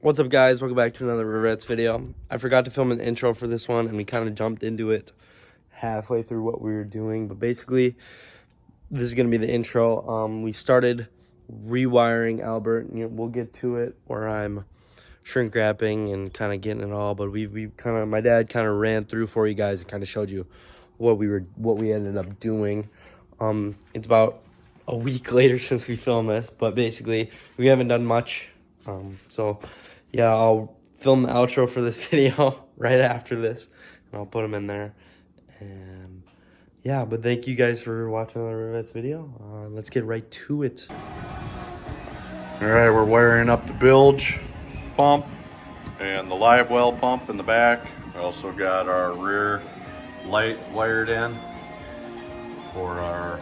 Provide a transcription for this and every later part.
What's up, guys? Welcome back to another Riverettes video. I forgot to film an intro for this one, and we kind of jumped into it halfway through what we were doing. But basically, this is going to be the intro. We started rewiring Albert. We'll get to it where I'm shrink wrapping and kind of getting it all. But my dad kind of ran through for you guys and kind of showed you what we ended up doing. It's about a week later since we filmed this, but basically we haven't done much. So yeah, I'll film the outro for this video right after this, and I'll put them in there. And yeah, but thank you guys for watching the Rivettes video. Let's get right to it. All right, we're wiring up the bilge pump and the live well pump in the back. We also got our rear light wired in for our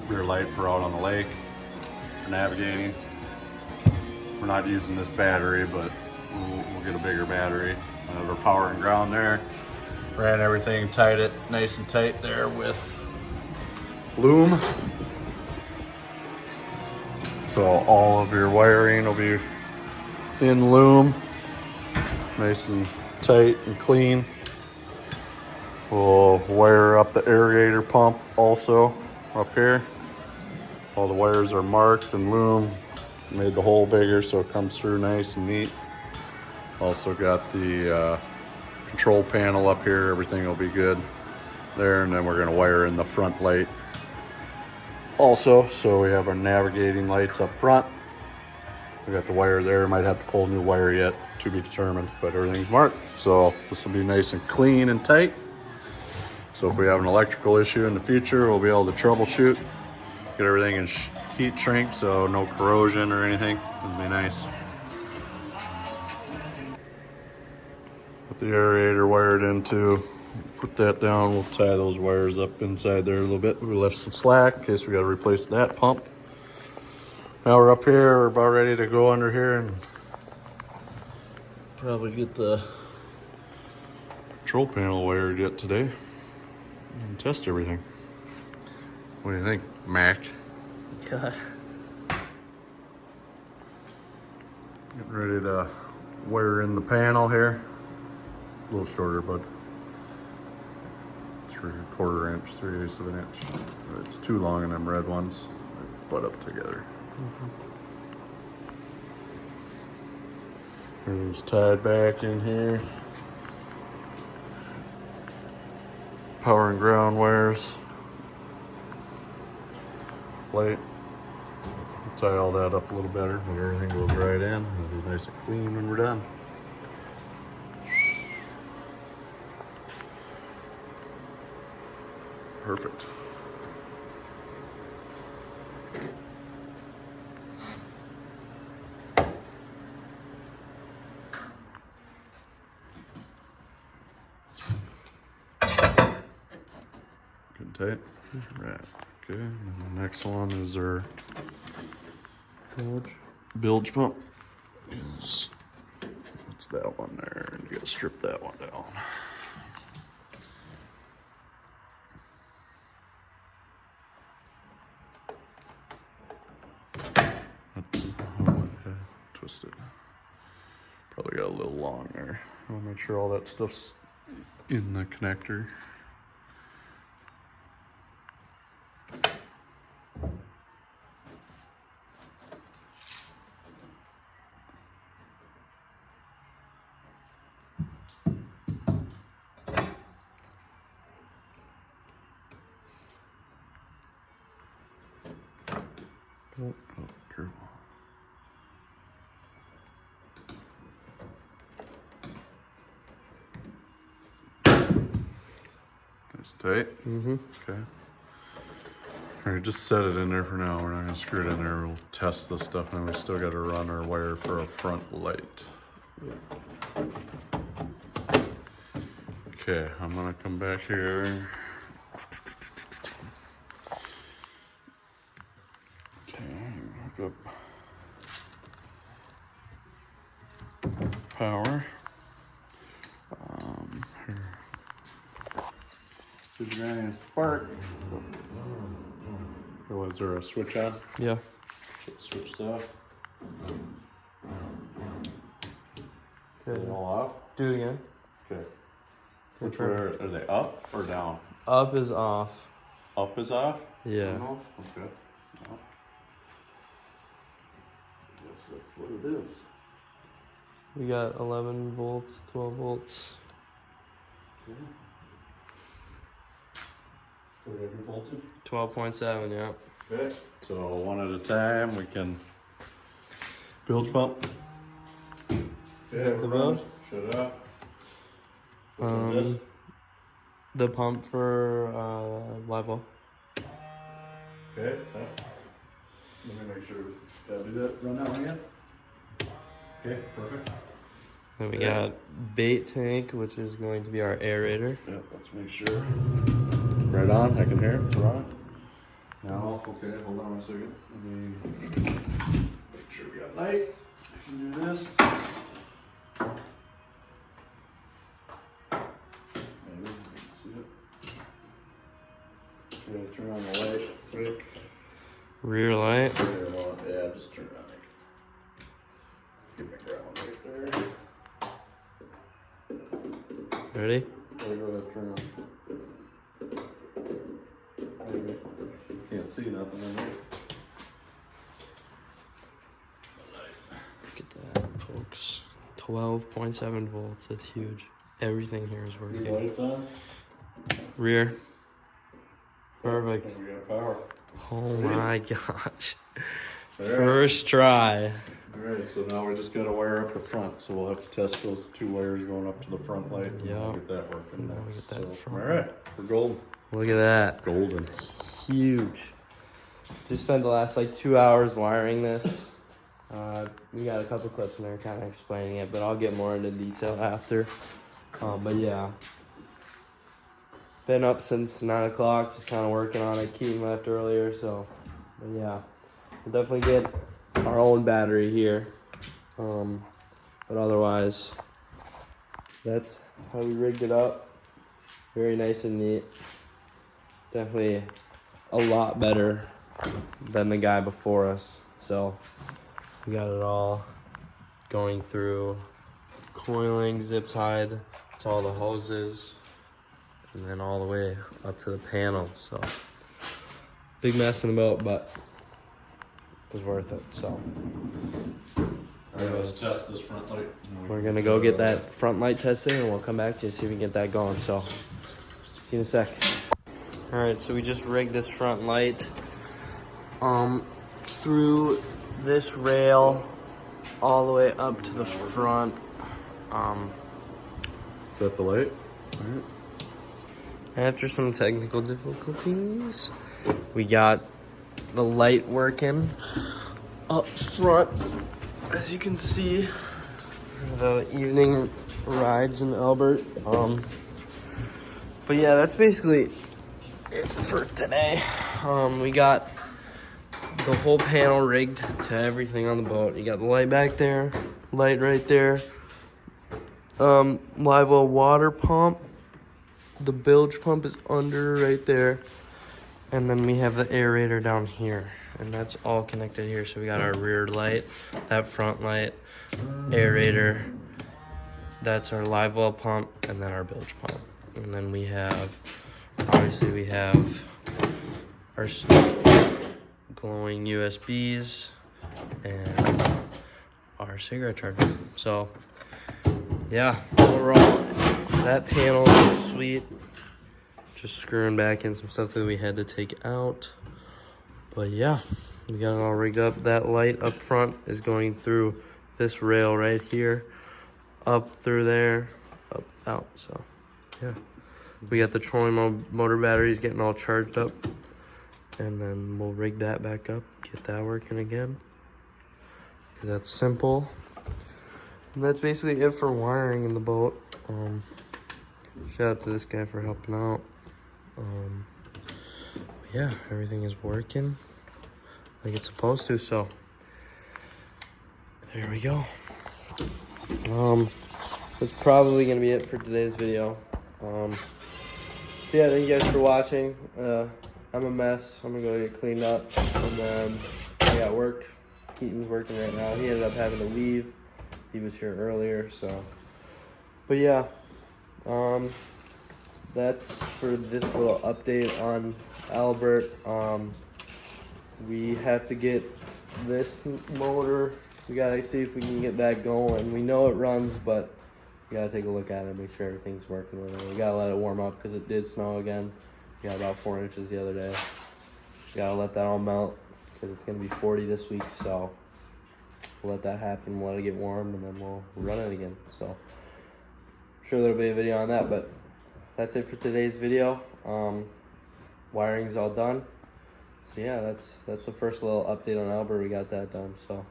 rear light for out on the lake for navigating. We're not using this battery, but we'll get a bigger battery. Have our power and ground there. Ran everything, tied it nice and tight there with loom. So all of your wiring will be in loom, nice and tight and clean. We'll wire up the aerator pump also up here. All the wires are marked and loom. Made the hole bigger so it comes through nice and neat. Also got the control panel up here. Everything will be good there. And then we're gonna wire in the front light also. So we have our navigating lights up front. We got the wire there. Might have to pull a new wire yet, to be determined, but everything's marked. So this will be nice and clean and tight. So if we have an electrical issue in the future, we'll be able to troubleshoot, get everything in heat shrink, so no corrosion or anything. It'd be nice. Put the aerator wired into, put that down. We'll tie those wires up inside there a little bit. We left some slack in case we got to replace that pump. Now we're up here. We're about ready to go under here and probably get the control panel wired yet today and test everything. What do you think, Mac? God. Getting ready to wire in the panel here. A little shorter, but 3/4 inch, 3/8 of an inch. It's too long in them red ones. They butt up together. Everything's tied back in here. Power and ground wires. Light. Tie all that up a little better, but everything goes right in. It'll be nice and clean when we're done. Perfect. Good tight. Right. Okay. And the next one is our bilge pump. What's that one there? And you gotta strip that one down. Twisted. Probably got a little long there. I'll make sure all that stuff's in the connector. Oh, careful. Nice tight. Mm-hmm. Okay. All right, just set it in there for now. We're not gonna screw it in there. We'll test this stuff, and we still got to run our wire for a front light. Okay, I'm gonna come back here. Okay, hook up power. Here. Did you got any spark? Oh, is there a switch on? Yeah. Switch it off. Are they all off? Do it again. Okay. Which way are they, up or down? Up is off. Up is off? Yeah. No? Okay. No. I guess that's what it is. We got 11 volts, 12 volts. Okay. Still got your voltage? 12.7, yeah. Okay. So one at a time, we can bilge pump. Okay, that the bilge? Shut it up. Which one's this? The pump for level. Okay. Let me make sure. Gotta do that. Run that one again. Okay, perfect. Then we got bait tank, which is going to be our aerator. Yep, let's make sure. Right on, I can hear it. It's on. Now, okay, hold on a second. Let me make sure we got light. I can do this. Maybe you can see it. Okay, turn on the light quick. Rear light. Yeah, just turn it on. Get my ground right there. Ready? There you go, turn on. Maybe. Can't see nothing in there. Look at that, folks. 12.7 volts. That's huge. Everything here is working. Your lights on? Rear. Perfect. And we got power. Oh my gosh. There. First try. Alright, so now we just gotta wire up the front, so we'll have to test those 2 wires going up to the front light. And we'll get that working Now we next. get that So, front. alright, we're golden. Look at that. Golden. Huge. Just spent the last like 2 hours wiring this. We got a couple clips in there kind of explaining it, but I'll get more into detail after. But yeah. Been up since 9 o'clock, just kind of working on it. Keaton left earlier, so but yeah. We'll definitely get our own battery here. But otherwise, that's how we rigged it up. Very nice and neat. Definitely a lot better than the guy before us. So we got it all going through coiling, zip tied. It's all the hoses. And then all the way up to the panel. So big mess in the boat, but it was worth it. So Alright, let's test this front light. we're gonna go get that front light tested and we'll come back to you, see if we can get that going. So see you in a sec. Alright, so we just rigged this front light through this rail all the way up to the front. Is that the light? Alright. After some technical difficulties, we got the light working up front. As you can see, the evening rides in Albert. But yeah, that's basically it for today. We got the whole panel rigged to everything on the boat. You got the light back there, light right there. Live well water pump. The bilge pump is under right there. And then we have the aerator down here. And that's all connected here. So we got our rear light, that front light, aerator. That's our live well pump, and then our bilge pump. And then we have, obviously we have our glowing USBs and our cigarette charger. So yeah, overall, that panel is sweet. Just screwing back in some stuff that we had to take out. But yeah, we got it all rigged up. That light up front is going through this rail right here, up through there, up, out. So yeah, we got the trolling motor batteries getting all charged up. And then we'll rig that back up, get that working again. Because that's simple. And that's basically it for wiring in the boat. Shout out to this guy for helping out. Yeah, everything is working like it's supposed to, so there we go. That's probably gonna be it for today's video. So yeah, thank you guys for watching. I'm a mess. I'm gonna go get cleaned up, and then I got work. Keaton's working right now. He ended up having to leave. He was here earlier, so But yeah, that's for this little update on Albert. We have to get this motor. We gotta see if we can get that going. We know it runs, but we gotta take a look at it, make sure everything's working with it. We gotta let it warm up because it did snow again. We got about 4 inches the other day. We gotta let that all melt because it's gonna be 40 this week. So we'll let that happen. We'll let it get warm, and then we'll run it again. So I'm sure there'll be a video on that, but that's it for today's video. Wiring's all done. So yeah, that's the first little update on Albert. We got that done. So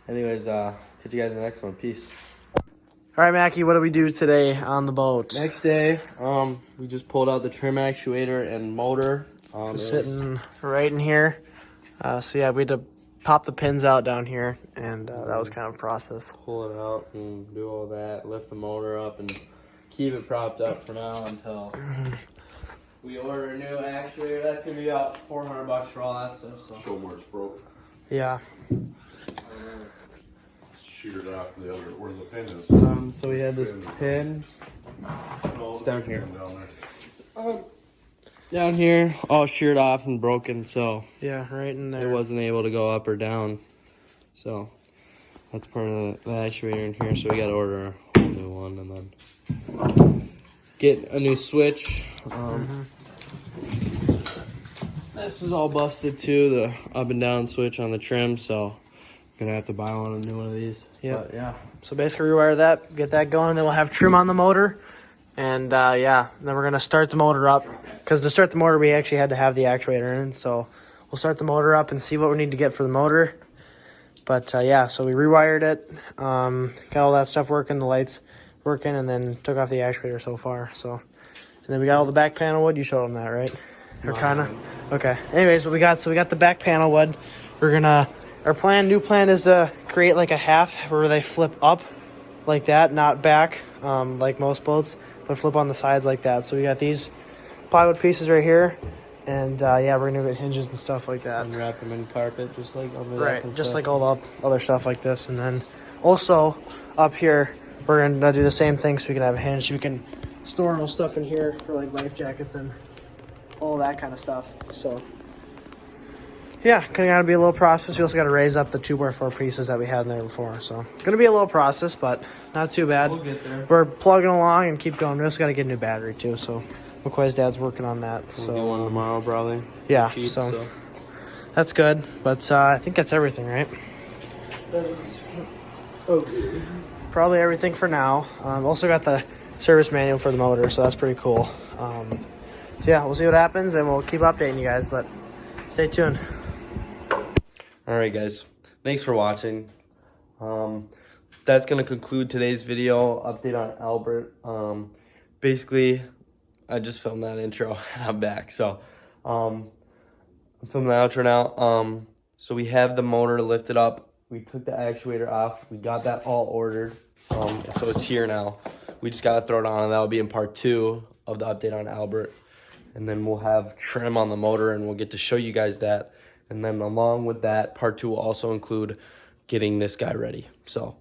anyways, catch you guys in the next one. Peace. All right, Mackie, what do we do today on the boat? Next day, we just pulled out the trim actuator and motor. Just sitting right in here. So yeah, we had to pop the pins out down here, and that was kind of a process. Pull it out and do all that, lift the motor up, and keep it propped up for now until we order a new actuator. That's gonna be about $400 for all that stuff. So Show where it's broke. Yeah. Sheared off the other where the pin is. So we had this pin It's down here. Down there. Down here, all sheared off and broken, so Yeah, right in there. it wasn't able to go up or down. So that's part of the actuator in here. So we got to order a whole new one and then get a new switch. This is all busted too, the up and down switch on the trim. So gonna have to buy a new one of these. Yep. But yeah. So basically rewire that, get that going, then we'll have trim on the motor. And yeah, then we're gonna start the motor up. Because to start the motor, we actually had to have the actuator in. So we'll start the motor up and see what we need to get for the motor. But yeah, so we rewired it, got all that stuff working, the lights working, and then took off the actuator so far. So, and then we got all the back panel wood. You showed them that, right? Or kinda? Okay. Anyways, what we got? So we got the back panel wood. We're gonna. Our new plan is to create like a half where they flip up like that, not back like most boats, but flip on the sides like that. So we got these plywood pieces right here, and yeah, we're gonna get hinges and stuff like that. And wrap them in carpet, just like over Right, just like all the other stuff like this. And then also up here, we're gonna do the same thing so we can have a hinge. So we can store all stuff in here for like life jackets and all that kind of stuff. So yeah, gonna be a little process. We also gotta raise up the 2x4 pieces that we had in there before. So gonna be a little process, but not too bad. We'll get there. We're plugging along and keep going. We also gotta get a new battery too. So McCoy's dad's working on that. We'll So get one tomorrow probably. yeah, Cheap, so that's good. But I think that's everything, right? Probably everything for now. Also got the service manual for the motor, so that's pretty cool. So yeah, we'll see what happens, and we'll keep updating you guys, but stay tuned. All right, guys. Thanks for watching. That's going to conclude today's video update on Albert. Basically, I just filmed that intro, and I'm back. So, I'm filming the outro now. So we have the motor lifted up. We took the actuator off. We got that all ordered. So it's here now. We just got to throw it on, and that'll be in part 2 of the update on Albert. And then we'll have trim on the motor, and we'll get to show you guys that. And then along with that, part 2 will also include getting this guy ready. So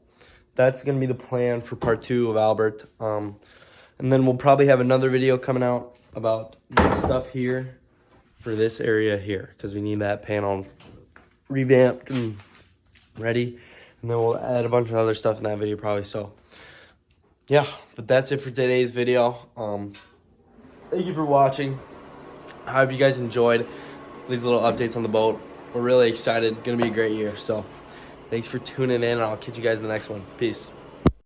that's going to be the plan for part 2 of Albert. And then we'll probably have another video coming out about this stuff here for this area here, because we need that panel revamped and ready. And then we'll add a bunch of other stuff in that video probably. So yeah, but that's it for today's video. Thank you for watching. I hope you guys enjoyed these little updates on the boat. We're really excited. Gonna be a great year. So thanks for tuning in, and I'll catch you guys in the next one. Peace.